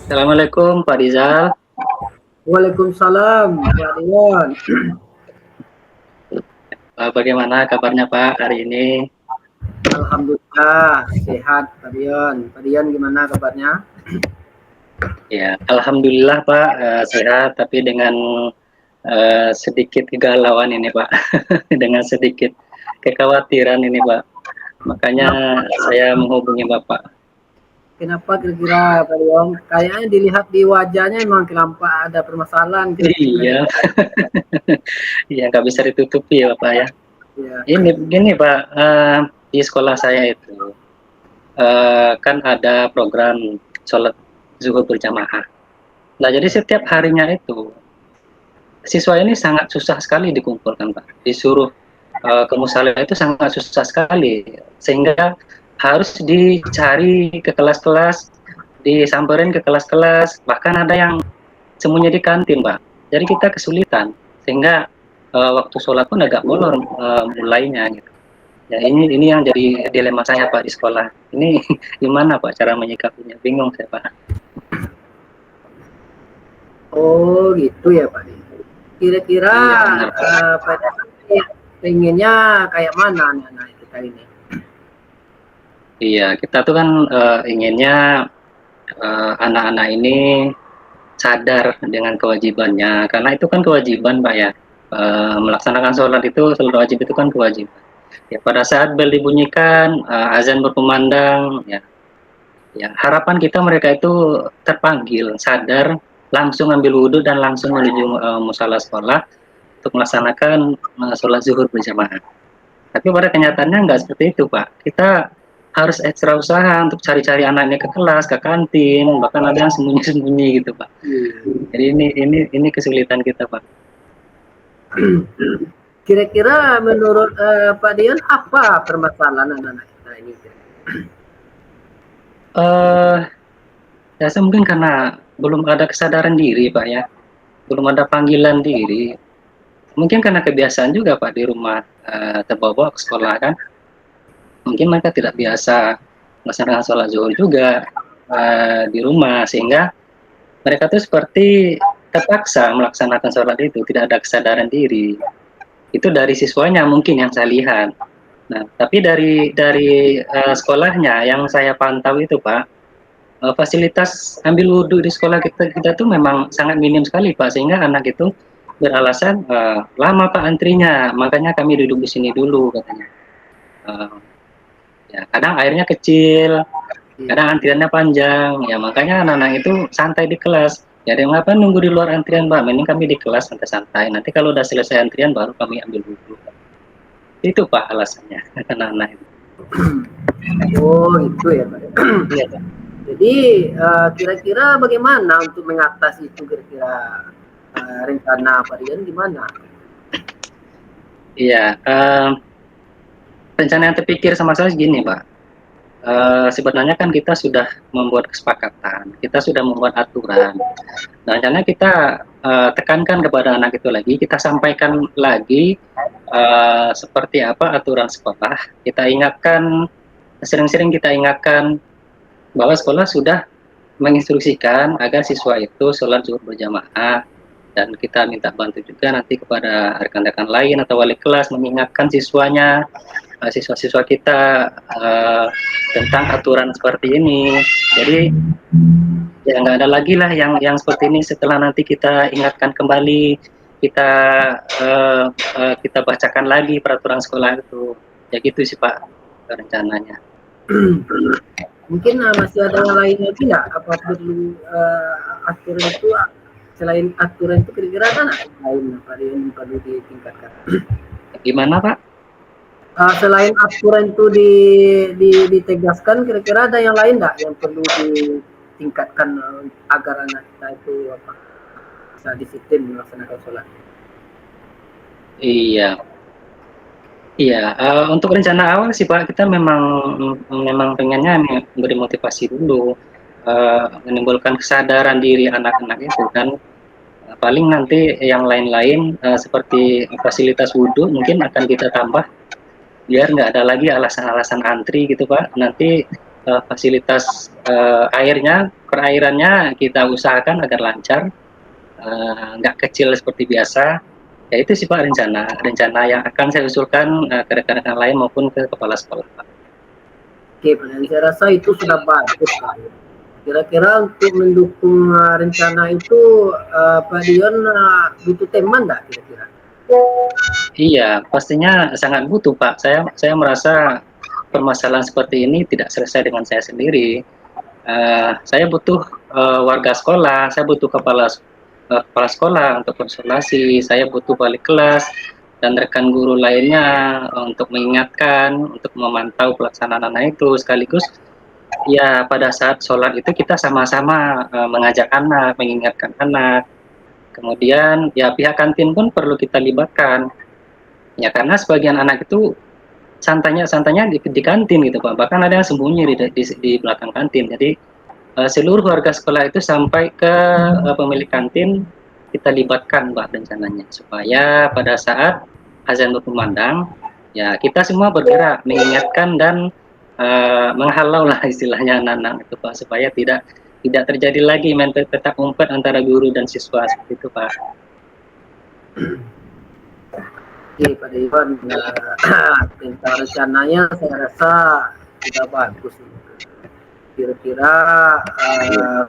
Assalamualaikum Pak Rizal. Waalaikumsalam, Pak Dion. Bagaimana kabarnya Pak hari ini? Alhamdulillah sehat, Pak Dion. Pak Dion gimana kabarnya? Ya, Alhamdulillah Pak, sehat tapi dengan sedikit kegalauan ini Pak, dengan sedikit kekhawatiran ini Pak. Makanya Kenapa, saya menghubungi Bapak. kenapa kira-kira Pak Dion? Kayaknya dilihat di wajahnya emang kenapa ada permasalahan kira-kira. Iya, iya nggak bisa ditutupi ya Pak ya. Ya. Ini begini Pak, di sekolah saya itu kan ada program sholat zuhur berjamaah. Nah jadi setiap harinya itu siswa ini sangat susah sekali dikumpulkan Pak. Disuruh ke musala itu sangat susah sekali, sehingga harus dicari ke kelas-kelas, disamperin ke kelas-kelas, bahkan ada yang sembunyi di kantin Pak. Jadi kita kesulitan, sehingga waktu sholat pun agak molor mulainya gitu. Ya ini yang jadi dilema saya Pak di sekolah. Ini gimana Pak cara menyikapinya? Bingung saya Pak. Oh gitu ya Pak Dion. Kira-kira Iya benar Pak. Pak Dion pengennya kayak mana anak-anak kita ini? Iya kita tuh kan inginnya anak-anak ini sadar dengan kewajibannya, karena itu kan kewajiban Pak ya. Melaksanakan sholat itu, sholat wajib itu kan kewajiban. Ya pada saat bel dibunyikan, azan berkumandang, ya, ya harapan kita mereka itu terpanggil, sadar, langsung ambil wudhu dan langsung menuju musala sekolah untuk melaksanakan sholat zuhur berjamaah. Tapi pada kenyataannya nggak seperti itu Pak. Kita harus ekstra usaha untuk cari-cari anaknya ke kelas, ke kantin, bahkan ada yang sembunyi-sembunyi gitu Pak. Jadi ini kesulitan kita Pak. Kira-kira menurut Pak Dion apa permasalahan anak-anak kita ini? Eh, saya mungkin karena belum ada kesadaran diri Pak ya, belum ada panggilan diri. Mungkin karena kebiasaan juga Pak di rumah terbawa ke sekolah kan. Mungkin mereka tidak biasa melaksanakan sholat zuhur juga di rumah, sehingga mereka tuh seperti terpaksa melaksanakan sholat itu, tidak ada kesadaran diri. Itu dari siswanya mungkin yang saya lihat. Nah, tapi dari sekolahnya yang saya pantau itu Pak, fasilitas ambil wudhu di sekolah kita tuh memang sangat minim sekali Pak, sehingga anak itu beralasan lama Pak antrinya, makanya kami duduk di sini dulu katanya. Uh, ya kadang airnya kecil, kadang antriannya panjang, ya makanya anak-anak itu santai di kelas. Ya ada yang apa nunggu di luar antrian Pak, mending kami di kelas santai-santai. Nanti kalau udah selesai antrian baru kami ambil wudhu. Itu Pak alasannya anak-anak itu. Oh itu ya Pak. Iya Pak. Jadi kira-kira bagaimana untuk mengatasi itu kira-kira rencana Pak Dion gimana? Iya, rencana yang terpikir sama saya segini Pak. Sebenarnya kan kita sudah membuat kesepakatan, kita sudah membuat aturan. Nah, rencana kita tekankan kepada anak itu lagi, kita sampaikan lagi seperti apa aturan sekolah. Kita ingatkan, sering-sering kita ingatkan bahwa sekolah sudah menginstruksikan agar siswa itu sholat zuhur berjamaah, dan kita minta bantu juga nanti kepada rekan-rekan lain atau wali kelas mengingatkan siswanya, siswa-siswa kita tentang aturan seperti ini. Jadi ya nggak ada lagi lah yang seperti ini. Setelah nanti kita ingatkan kembali, kita kita bacakan lagi peraturan sekolah itu. Ya gitu sih Pak rencananya. Mungkin masih ada yang lain lagi nggak? Apa perlu aturan itu selain aturan itu kira-kira ada nggak yang lain Pak Dion yang perlu ditingkatkan? Gimana Pak? Selain aturan itu ditegaskan, kira-kira ada yang lain nggak yang perlu ditingkatkan agar anak kita itu bisa disiplin melaksanakan sholat? Iya, iya. Untuk rencana awal sih Pak, kita memang pengennya memberi motivasi dulu, menimbulkan kesadaran diri anak-anak itu kan. Paling nanti yang lain-lain seperti fasilitas wudhu mungkin akan kita tambah biar nggak ada lagi alasan-alasan antri gitu Pak. Nanti fasilitas airnya, perairannya kita usahakan agar lancar, nggak kecil seperti biasa. Ya itu sih Pak rencana yang akan saya usulkan ke rekan-rekan lain maupun ke kepala sekolah Pak. Oke, Pak Dion, saya rasa itu sudah bagus, Pak Dion. Kira-kira untuk mendukung rencana itu, Pak Dion butuh teman nggak kira-kira? Iya, pastinya sangat butuh Pak. Saya merasa permasalahan seperti ini tidak selesai dengan saya sendiri. Saya butuh warga sekolah, saya butuh kepala sekolah untuk konsultasi, saya butuh balik kelas dan rekan guru lainnya untuk mengingatkan, untuk memantau pelaksanaan anak itu, sekaligus ya pada saat sholat itu kita sama-sama mengajak anak, mengingatkan anak. Kemudian ya pihak kantin pun perlu kita libatkan. Ya karena sebagian anak itu santanya di kantin gitu Pak. Bahkan ada yang sembunyi di belakang kantin. Jadi seluruh warga sekolah itu sampai ke pemilik kantin kita libatkan Pak rencananya supaya pada saat azan berkumandang ya kita semua bergerak mengingatkan dan menghalau lah istilahnya anak-anak itu Pak supaya tidak terjadi lagi main petak umpet antara guru dan siswa seperti itu Pak. Oke, Pak Dion, tentang rencananya saya rasa sudah bagus. Kira-kira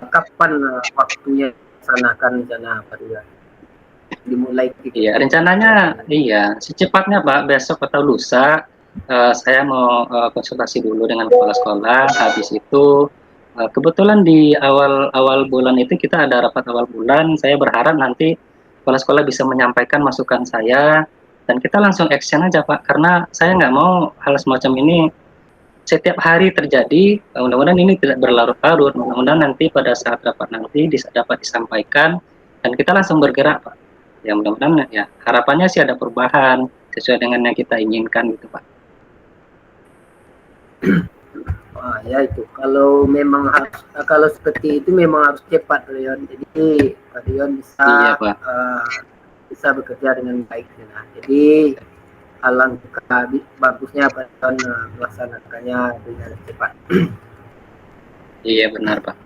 kapan waktunya dilaksanakan rencana Pak Dion? Dimulai Iya, rencananya iya secepatnya Pak besok atau lusa saya mau konsultasi dulu dengan kepala sekolah. Habis itu kebetulan di awal bulan itu kita ada rapat awal bulan. Saya berharap nanti kepala sekolah bisa menyampaikan masukan saya dan kita langsung action aja Pak. Karena saya nggak mau hal semacam ini setiap hari terjadi. Mudah-mudahan ini tidak berlarut-larut. Mudah-mudahan nanti pada saat rapat nanti dapat disampaikan dan kita langsung bergerak Pak. Ya mudah-mudahan ya harapannya sih ada perubahan sesuai dengan yang kita inginkan gitu Pak. Wah, ya itu. Kalau memang harus, kalau seperti itu memang harus cepat, Leon. Jadi Pak Dion bisa Iya Pak. bisa bekerja dengan baik. Nah, jadi alangkah bagusnya Pak Dion melaksanakannya dengan cepat. Iya benar Pak.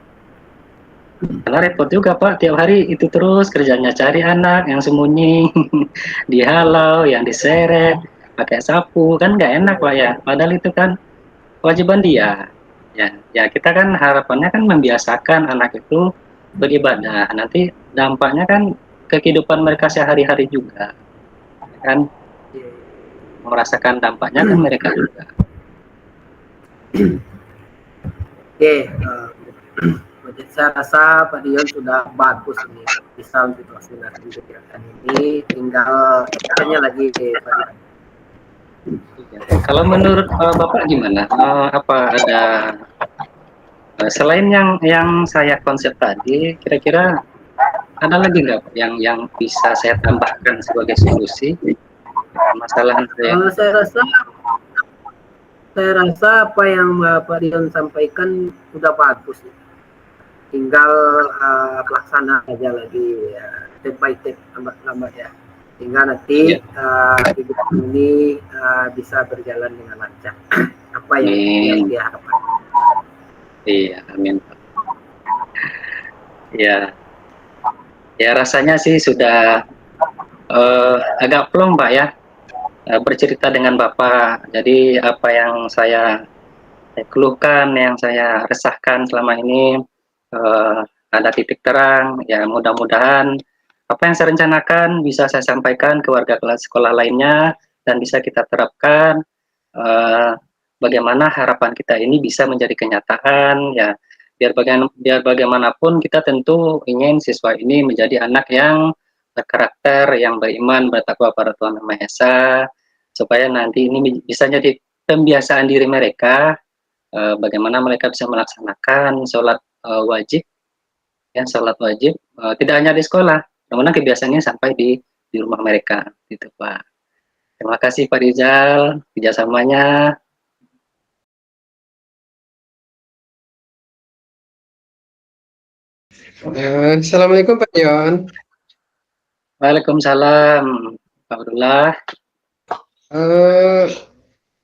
Karena repot juga Pak, tiap hari itu terus kerjanya cari anak yang sembunyi, dihalau, yang diseret, pakai sapu, kan nggak enak Pak ya. Padahal itu kan kewajiban dia. Ya kita kan harapannya kan membiasakan anak itu beribadah. Nanti dampaknya kan ke kehidupan mereka sehari-hari juga, kan merasakan dampaknya kan mereka juga. Oke, saya rasa Pak Dion sudah bagus ini bisa untuk melaksanakan kegiatan ini. Tinggal hanya lagi Pak Dion. Kalau menurut Bapak gimana? Apa ada selain yang saya konsep tadi, kira-kira ada lagi nggak yang bisa saya tambahkan sebagai solusi masalah saya? Saya rasa apa yang Pak Dion sampaikan sudah bagus. Tinggal pelaksana aja lagi ya, step by step lambat-lambat ya. Tinggal nanti kegiatan ini bisa berjalan dengan lancar. Apa yang diharapkan. Iya, amin. Ya rasanya sih sudah agak plong Pak ya bercerita dengan Bapak. Jadi apa yang saya keluhkan, yang saya resahkan selama ini ada titik terang. Ya mudah-mudahan apa yang saya rencanakan bisa saya sampaikan ke warga kelas sekolah lainnya dan bisa kita terapkan. Bagaimana harapan kita ini bisa menjadi kenyataan ya biar bagaimanapun kita tentu ingin siswa ini menjadi anak yang berkarakter, yang beriman, bertakwa pada Tuhan Yang Maha Esa, supaya nanti ini bisa jadi pembiasaan diri mereka bagaimana mereka bisa melaksanakan sholat wajib ya sholat wajib tidak hanya di sekolah, namun kebiasaannya sampai di rumah mereka gitu Pak. Terima kasih Pak Rizal kerjasamanya. Assalamualaikum Pak Yon. Waalaikumsalam Pak Abdullah.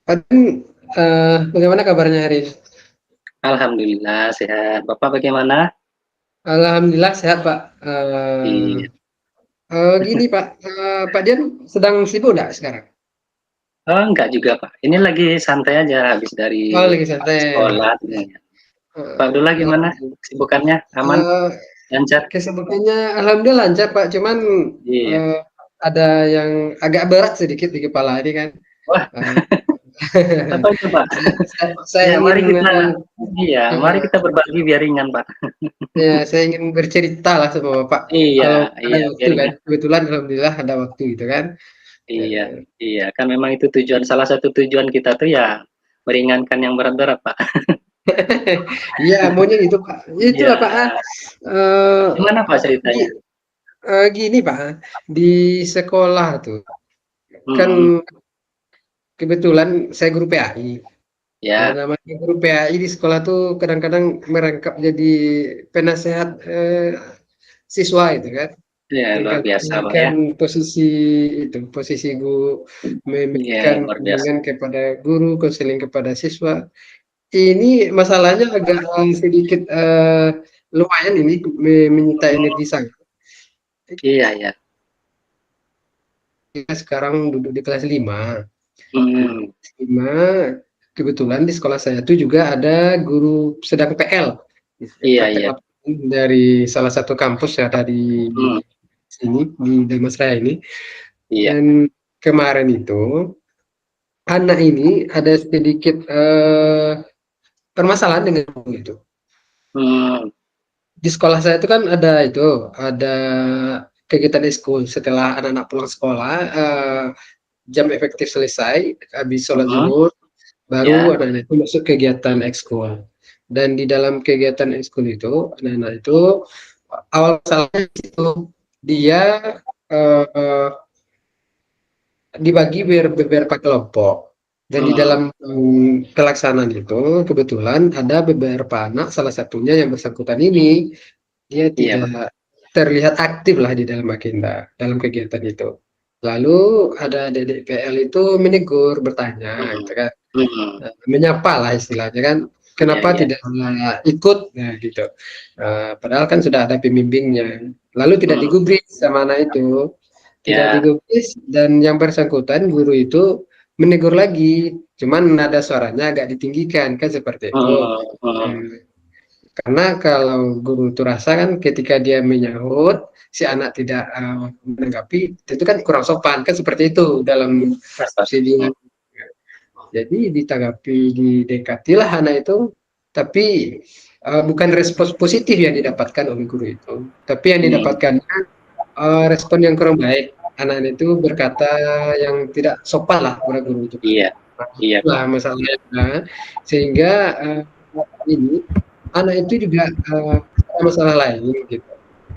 Pak Yon, bagaimana kabarnya hari ini? Alhamdulillah sehat. Bapak bagaimana? Alhamdulillah sehat Pak. Iya. Gini Pak, Pak Dian sedang sibuk nggak sekarang? Oh, enggak juga, Pak. Ini lagi santai aja habis dari Oh lagi santai. sekolah. Pak Eh, Abdullah gimana? eh, Kesibukannya aman, eh, lancar? Kesibukannya Alhamdulillah lancar Pak, cuman Iya. eh, ada yang agak berat sedikit di kepala ini kan. Wah, Eh, apa itu, Pak? saya Iya, ingin mari kita iya, mari eh, kita berbagi biar ringan, Pak. ya, saya ingin bercerita lah sama Bapak. Iya, Kalau ada iya, waktu biar kan, ringan. kebetulan Alhamdulillah ada waktu gitu kan. Iya, Eh, iya. Kan memang itu tujuan salah satu tujuan kita tuh ya meringankan yang berat-berat, Pak. Iya, maunya gitu, Pak. Iya. Itulah, Pak. Eh, Gimana, Pak, di, ceritanya? Gini, Pak. Di sekolah tuh, kan Mhm. kebetulan saya guru PAI. Nah, Ya, namanya guru PAI di sekolah tuh kadang-kadang merangkap jadi penasehat siswa itu kan. ya luar Terkadang biasa, Pak, memberikan ya. posisi itu, posisi guru, Iya, memberikan luar biasa. bimbingan kepada guru, konseling kepada siswa. Ini masalahnya agak sedikit lumayan ini menyita energi saya. Iya, iya. Kita sekarang duduk di kelas 5. Nah, Mhm. 5 kebetulan di sekolah saya itu juga ada guru sedang PL, Iya, praktek iya. lapangan dari salah satu kampus yang ada di Mhm. sini di Damasraya ini. Iya. Dan kemarin itu anak ini ada sedikit permasalahan dengan guru itu. Mhm. Di sekolah saya itu kan ada kegiatan ekskul setelah anak-anak pulang sekolah, jam efektif selesai, habis sholat Mhm. zuhur, baru Ya. anak-anak itu masuk kegiatan ekskul. Dan di dalam kegiatan ekskul itu, anak-anak itu awal masalahnya itu dia eh, dibagi beberapa kelompok. Dan di Mhm. dalam pelaksanaan itu kebetulan ada beberapa anak, salah satunya yang bersangkutan ini dia Iya, Pak. tidak terlihat aktif lah di dalam agenda, dalam kegiatan itu. Lalu ada Dedek PL itu menegur, bertanya, Mhm. gitu kan, Mhm. menyapa lah istilahnya kan, Iya, kenapa iya. tidak ikut, nah gitu. Padahal kan sudah ada pembimbingnya. Lalu tidak Mhm. digubris sama anak itu, tidak Ya. digubris dan yang bersangkutan guru itu menegur lagi, cuman nada suaranya agak ditinggikan kan seperti itu. Mhm. Mhm. Hmm. Karena kalau guru itu rasa kan ketika dia menyahut, si anak tidak menanggapi, itu kan kurang sopan kan seperti itu dalam prosedur. Mhm. Jadi ditanggapi, didekatilah anak itu, tapi bukan respons positif yang didapatkan oleh guru itu, tapi yang Mhm. didapatkan respon yang kurang baik. Anak-anak itu berkata yang tidak sopan lah kepada guru itu. Iya. Iya, Pak. Lah masalahnya, sehingga ini anak itu juga ada masalah lain gitu.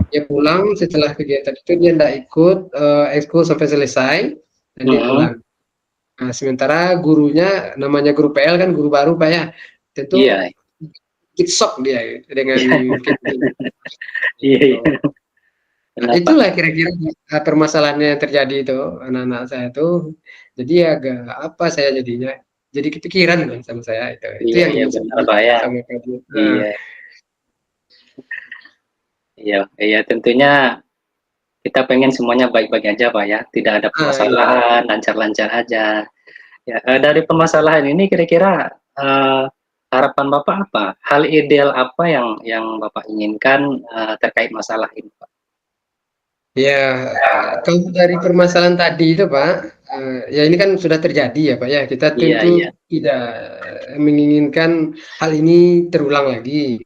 Dia pulang setelah kegiatan itu dia tidak ikut ekskul sampai selesai dan dia Mhm. pulang. Nah, sementara gurunya namanya guru PL kan guru baru Pak ya, tentu Iya. ikut shock dia gitu, dengan kejadian Iya, itu. iya. Nah, Kenapa? itulah kira-kira permasalahannya yang terjadi itu anak-anak saya tuh. Jadi agak apa saya jadinya jadi kepikiran kan sama saya itu. Itu Iya, yang iya ingin saya benar, Pak, bicarakan ya. sama kamu. Nah, Iya. Iya, iya tentunya kita pengen semuanya baik-baik aja, Pak, ya. Tidak ada iya. permasalahan, lancar-lancar aja. Ya, dari permasalahan ini kira-kira harapan Bapak apa? Hal ideal apa yang Bapak inginkan terkait masalah ini, Pak? Ya, kalau dari permasalahan tadi itu Pak, ya ini kan sudah terjadi ya Pak ya, kita Iya, iya. tentu tidak menginginkan hal ini terulang lagi.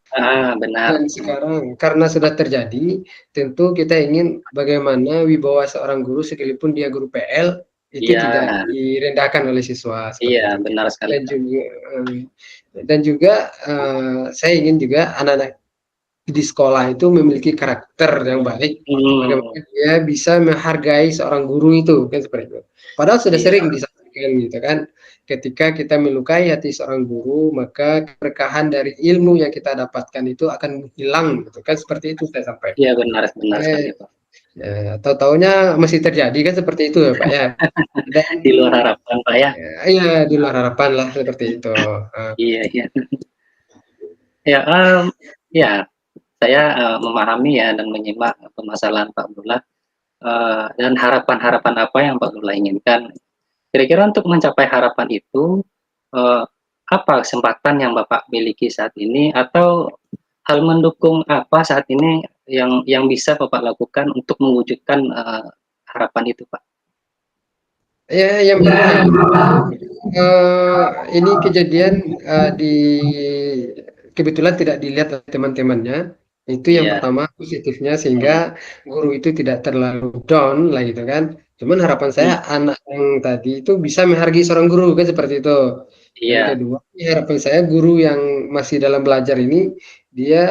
Benar. Dan sekarang karena sudah terjadi, tentu kita ingin bagaimana wibawa seorang guru sekalipun dia guru PL, itu Iya, tidak direndahkan oleh siswa, iya seperti itu. benar sekali, Dan Pak. juga, saya ingin juga anak-anak di sekolah itu memiliki karakter yang baik, Hmm, bagaimana dia bisa menghargai seorang guru itu, kan seperti itu. Padahal sudah iya, sering disampaikan gitu kan, ketika kita melukai hati seorang guru, maka keberkahan dari ilmu yang kita dapatkan itu akan hilang gitu kan, seperti itu saya sampaikan. iya benar benar sekali, Pak. Tahu-taunya masih terjadi kan seperti itu ya Pak ya. Dan Di luar harapan, Pak, ya. iya di luar harapan lah seperti itu. Eee Iya, iya. Ya, ya, saya memahami ya dan menyimak permasalahan Pak Abdullah, dan harapan-harapan apa yang Pak Abdullah inginkan. Kira-kira untuk mencapai harapan itu, eee, apa kesempatan yang Bapak miliki saat ini atau hal mendukung apa saat ini yang bisa Bapak lakukan untuk mewujudkan, harapan itu, Pak? Ya, yang pertama, ini kejadian, di kebetulan tidak dilihat oleh teman-temannya, itu yang Iya, pertama positifnya sehingga guru itu tidak terlalu down lah gitu kan. Cuman harapan saya mmm, anak yang tadi itu bisa menghargai seorang guru kan seperti itu. Yang iya, kedua, harapan saya guru yang masih dalam belajar ini dia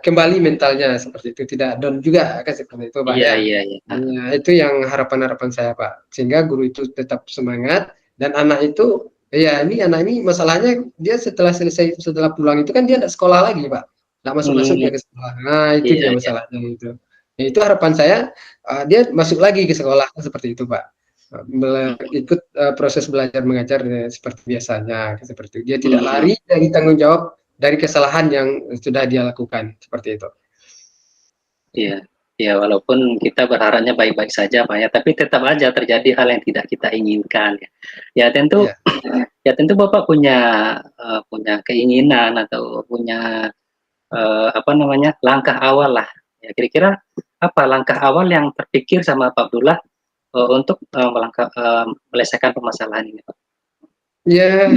kembali mentalnya seperti itu, tidak down juga kan seperti itu, Pak, iya ya. iya iya, heeh, Iya, itu yang harapan-harapan saya, Pak. Sehingga guru itu tetap semangat dan anak itu ya ini anak ini masalahnya dia setelah pulang itu kan dia nggak sekolah lagi, Pak. Nggak masuk-masuk dia mmm, ke sekolah. Nah, itu iya dia iya, masalahnya itu. Ya, itu harapan saya, dia masuk lagi ke sekolah seperti itu, Pak. mhm, Ikut, proses belajar mengajar, seperti biasanya, seperti itu. Dia tidak mhm. lari dari tanggung jawab dari kesalahan yang sudah dia lakukan, seperti itu. Iya, iya walaupun kita berharapnya baik-baik saja Pak ya, tapi tetap aja terjadi hal yang tidak kita inginkan ya. Ya tentu Iya. ya tentu Bapak punya keinginan atau punya, apa namanya, langkah awal lah. Ya kira-kira apa langkah awal yang terpikir sama Pak Abdullah, untuk, menyelesaikan permasalahan ini Pak? Ya,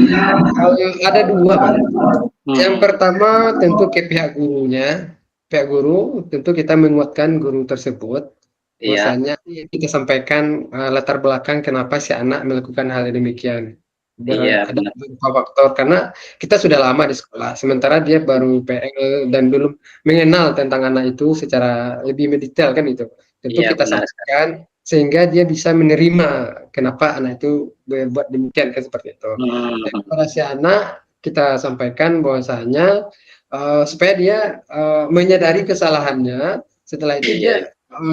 ada 2, Pak. Yang Mhm, pertama tentu ke pihak guru tentu kita menguatkan guru tersebut, iya bahwasanya kita sampaikan, latar belakang kenapa si anak melakukan hal yang demikian. iya Ada benar, beberapa faktor, karena kita sudah lama di sekolah, sementara dia baru PL dan belum mengenal tentang anak itu secara lebih mendetail kan itu. Tentu iya kita benar sekali. sampaikan sehingga dia bisa menerima kenapa anak itu berbuat demikian kan seperti itu. Dan Mhm, kepada si anak kita sampaikan bahwasanya, supaya dia, menyadari kesalahannya, setelah itu iya, dia,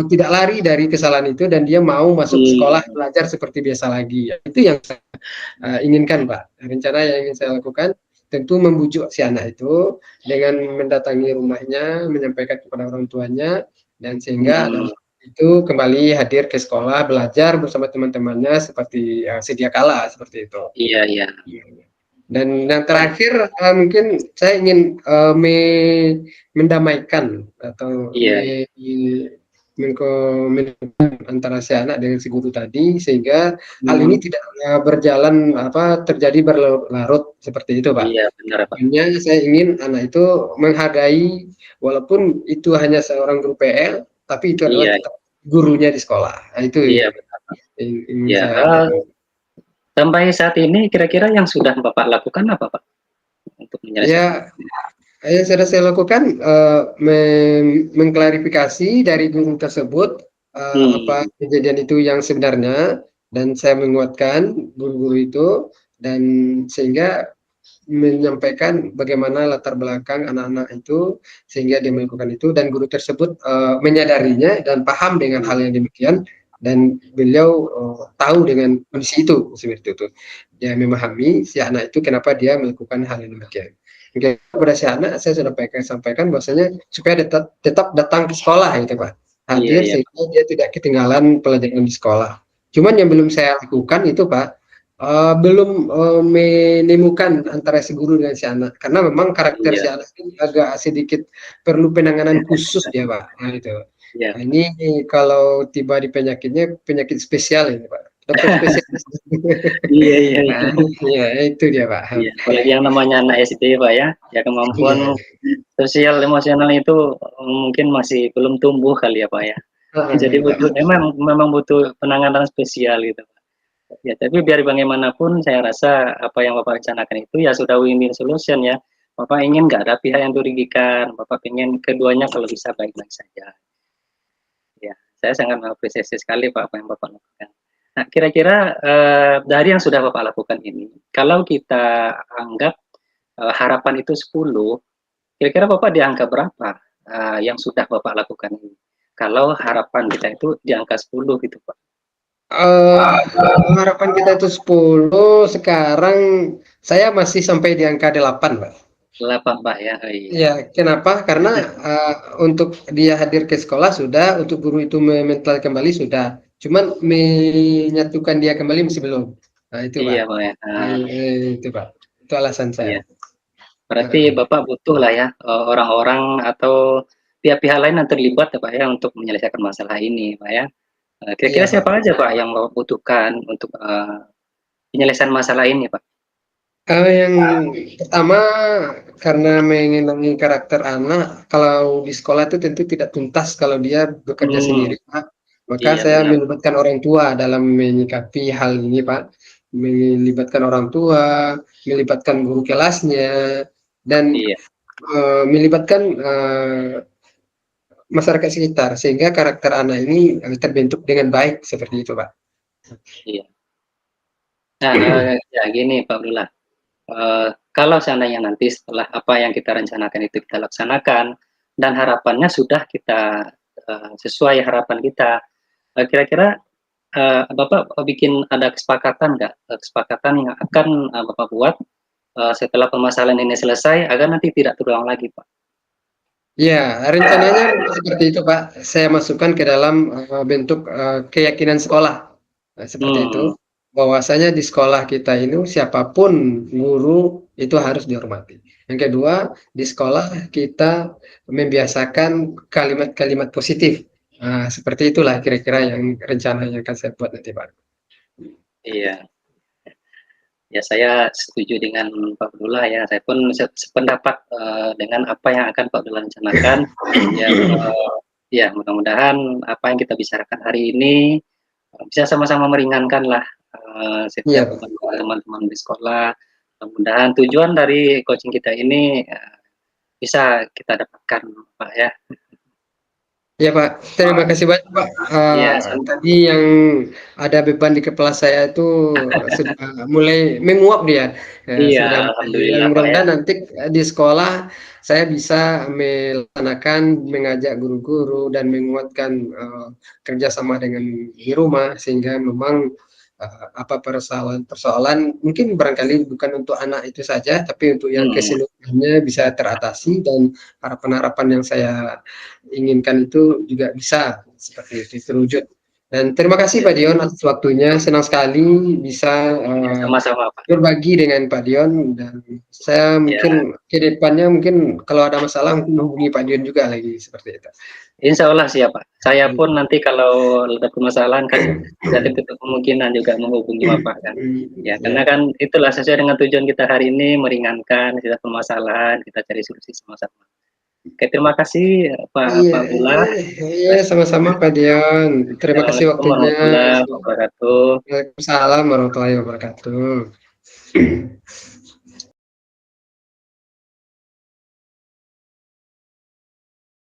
tidak lari dari kesalahan itu dan dia mau masuk sekolah mmm, belajar seperti biasa lagi. Itu yang saya, inginkan, Pak. Rencana yang ingin saya lakukan tentu membujuk si anak itu dengan mendatangi rumahnya, menyampaikan kepada orang tuanya, dan sehingga mhm, dalam itu kembali hadir ke sekolah, belajar bersama teman-temannya seperti, sedia kala, seperti itu. iya iya, Iya, iya. Dan yang terakhir, mungkin saya ingin, mendamaikan atau iya iya, menkomunikasikan antara si anak dengan si guru tadi, sehingga hal ini mmm, tidak, berjalan terjadi berlarut-larut seperti itu, Pak. iya benar Pak, Intinya saya ingin anak itu menghargai walaupun itu hanya seorang guru PL, tapi itu adalah iya tetap gurunya di sekolah. Nah, itu iya yang benar. ingin Ya, saya lakukan. sampai saat ini kira-kira yang sudah Bapak lakukan apa, Pak? Untuk menyelesaikan Ya, yang sudah saya lakukan, mengklarifikasi dari guru tersebut, apa hmm, kejadian itu yang sebenarnya, dan saya menguatkan guru-guru itu, dan sehingga menyampaikan bagaimana latar belakang anak-anak itu, sehingga dia melakukan itu, dan guru tersebut, menyadarinya dan paham dengan hal yang demikian, dan beliau, tahu dengan kondisi itu, seperti itu. Dia memahami si anak itu kenapa dia melakukan hal yang demikian. Oke, kepada si anak saya sudah sampaikan bahwasanya supaya tetap tetap datang ke sekolah gitu, Pak. iya Hadir iya, sehingga dia tidak ketinggalan pelajaran di sekolah. Cuman yang belum saya lakukan itu, Pak, belum, menemukan antara si guru dengan si anak, karena memang karakter si iya anak ini agak sedikit perlu penanganan khusus dia, Pak, nah itu. iya, Nah ini kalau tiba di penyakitnya, penyakit spesial ini, Pak, dokter spesialis. iya iya iya, Nah, iya itu dia, Pak. iya, apalagi yang namanya anak SD, Pak, ya Iya, kemampuan sosial emosional itu mungkin masih belum tumbuh kali ya, Pak, ya. Jadi heeh, Pak, butuh betul. memang butuh penanganan spesial gitu, Pak. Ya, tapi biar bagaimanapun saya rasa apa yang Bapak rencanakan itu ya sudah win-win solution ya. Bapak ingin nggak ada pihak yang dirugikan, Bapak ingin keduanya kalau bisa baik-baik saja. Ya, saya sangat mengapresiasi sekali Pak apa yang Bapak lakukan. Nah, kira-kira dari yang sudah Bapak lakukan ini, kalau kita anggap harapan itu 10, kira-kira Bapak di angka berapa yang sudah Bapak lakukan ini? Kalau harapan kita itu di angka 10 gitu Pak. Harapan kita itu 10, sekarang saya masih sampai di angka 8, Pak. 8 Pak ya. Oh, iya. Ya, kenapa? Karena untuk dia hadir ke sekolah sudah, untuk guru itu mental kembali sudah. Cuman menyatukan dia kembali masih belum. Nah, itu Iya Pak. Pak ya. Nah, Itu Pak. Itu alasan iya. saya. Berarti Heeh. Bapak butuh lah ya orang-orang atau pihak-pihak lain yang terlibat ya Pak ya untuk menyelesaikan masalah ini Pak ya. Kira-kira Iya Pak. siapa aja Pak yang Bapak butuhkan untuk penyelesaian masalah ini Pak? Yang pertama karena mengenangi karakter anak, kalau di sekolah itu tentu tidak tuntas kalau dia bekerja Hmm, sendiri, Pak. Maka iya saya benar. melibatkan orang tua dalam menyikapi hal ini, Pak. Melibatkan orang tua, melibatkan guru kelasnya, dan Iya, melibatkan masyarakat sekitar sehingga karakter anak ini terbentuk dengan baik seperti itu, Pak. iya. Nah, ya gini Pak Abdullah. Kalau seandainya nanti setelah apa yang kita rencanakan itu kita laksanakan dan harapannya sudah kita sesuai harapan kita, kira-kira Bapak bikin ada kesepakatan nggak? Kesepakatan yang akan Bapak buat setelah permasalahan ini selesai agar nanti tidak terulang lagi, Pak. Ya, rencananya seperti itu, Pak. Saya masukkan ke dalam bentuk keyakinan sekolah. Nah, seperti itu. Hmm, Bahwasanya di sekolah kita ini siapapun guru itu harus dihormati. Yang kedua, di sekolah kita membiasakan kalimat-kalimat positif. Nah, seperti itulah kira-kira yang rencananya akan saya buat nanti, Pak. iya. Ya saya setuju dengan Pak Abdullah ya. Saya pun sependapat dengan apa yang akan Pak Abdullah rencanakan. Ya, ya mudah-mudahan apa yang kita bicarakan hari ini bisa sama-sama meringankan lah Iya, setiap Pak. beban teman-teman di sekolah. Mudah-mudahan tujuan dari coaching kita ini bisa kita dapatkan, Pak ya. Ya Pak, terima kasih banyak Pak. Iya, Tadi yang ada beban di kepala saya itu sudah mulai menguap dia. iya, Sudah mulai, yang alhamdulillah Pak ya. mudah-mudahan nanti di sekolah saya bisa melaksanakan mengajak guru-guru dan menguatkan kerjasama dengan di rumah sehingga memang apa persoalan-persoalan mungkin barangkali bukan untuk anak itu saja, tapi untuk yang Hmm, keseluruhannya bisa teratasi dan harapan-harapan yang saya inginkan itu juga bisa seperti itu terwujud. Dan terima kasih iya, Pak Dion atas waktunya. Senang sekali bisa iya, sama-sama Pak. berbagi dengan Pak Dion dan saya Ya, mungkin ke depannya mungkin kalau ada masalah mungkin hubungi Pak Dion juga lagi seperti itu. insya Allah siap Pak. Saya pun nanti kalau ada permasalahan kan tidak tertutup kemungkinan juga menghubungi Bapak kan. Ya, karena Ya. kan itulah sesuai dengan tujuan kita hari ini meringankan kita permasalahan, kita cari solusi sama-sama. Oke, terima kasih Iya, Pak Abdullah. iya, sama-sama Pak Dion. Terima kasih Assalamualaikum waktunya. warahmatullahi wabarakatuh. Waalaikumsalam warahmatullahi wabarakatuh.